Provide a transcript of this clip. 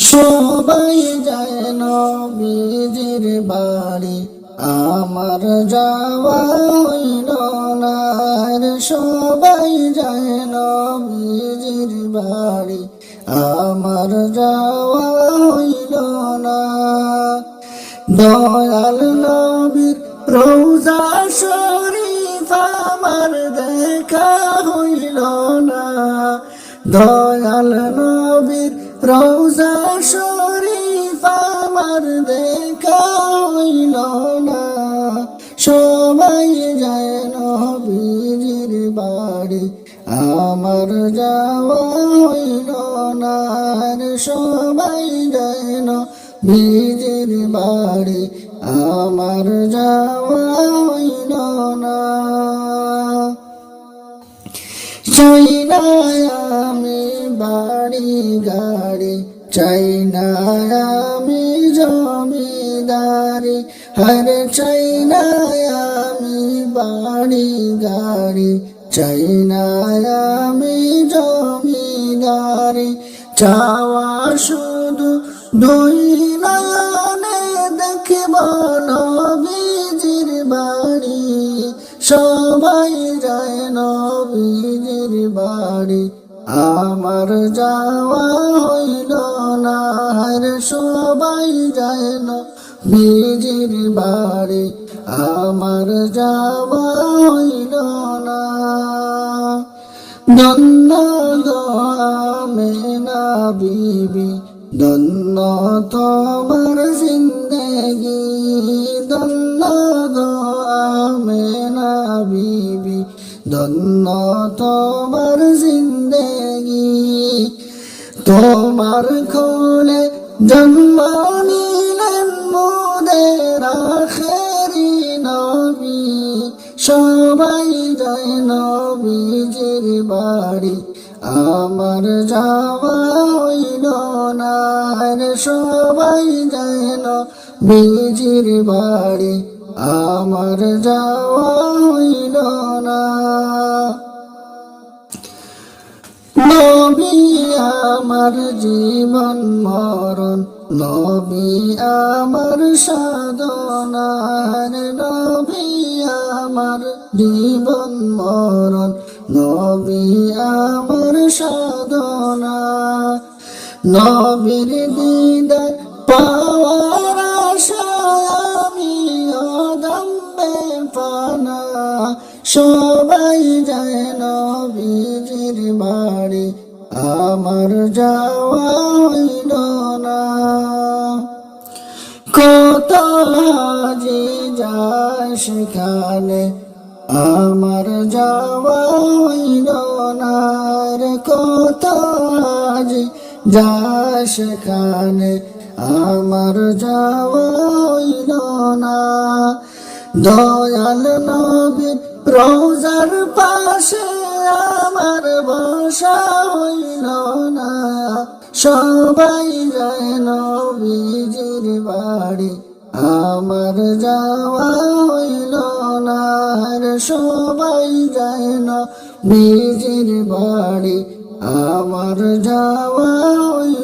সবাই যায় নবীজির বাড়ি, আমার যাওয়া হইল না। সবাই যায় নবীজির বাড়ি, আমার যাওয়া হইল না। দয়াল নবীর রওজা শরীফ আমার দেখা হইল না। দয়াল নবীর রওজা শরীফ আমার দেখা হইল না। সবাই যায় নবীজির বাড়ি, আমার যাওয়া হইল না। সবাই যায় নবীজির বাড়ি, আমার যাওয়া হইল না। চাই না আমি বাড়ি গাড়ি, চাই না আমি জমিদারি। হরে চাই না আমি বাড়ি গাড়ি, চাই না আমি জমিদারি। চাওয়া শুধু দুই নয়নে দেখব নবীজির বাড়ি। সবাই যায় নবীজির বাড়ি, আমার যাওয়া হইল না। সবাই যায় নবীজির বাড়ি, আমার যাওয়া হইল না। ধন্য গো আমেনা বিবি, ধন্য তোমার জিন্দেগি। ধন্য গো আমেনা বিবি, ধন্য তোমার জিন্দেগি। তোমার কোলে জন্ম নিলেন মোদের আখেরি নবী। সবাই যায় নবীজির বাড়ি, আমার যাওয়া হইল না। সবাই যায় নবীজির বাড়ি, আমার যাওয়া হইল না। নবী আমার জীবন মরণ, নবী আমার সাধনা। নবী আমার জীবন মরণ, নবী আমার সাধনা। নবীর দিদার পাওয়ার আশায় আমি অদম্যে পানা। সবাই যায় নবীজির বাড়ি, আমার যাওয়া হইল না। কত হাজি যায় সেখানে, আমার যাওয়া হইল না। কত হাজি যায় সেখানে, আমার যাওয়া হইল না। দয়াল নবীর রওজার পাশে আমার বসা হইল না। সবাই যায় নবীজির বাড়ি, আমার যাওয়া হইল না। সবাই যায় নবীজির বাড়ি, আমার যাওয়া হইল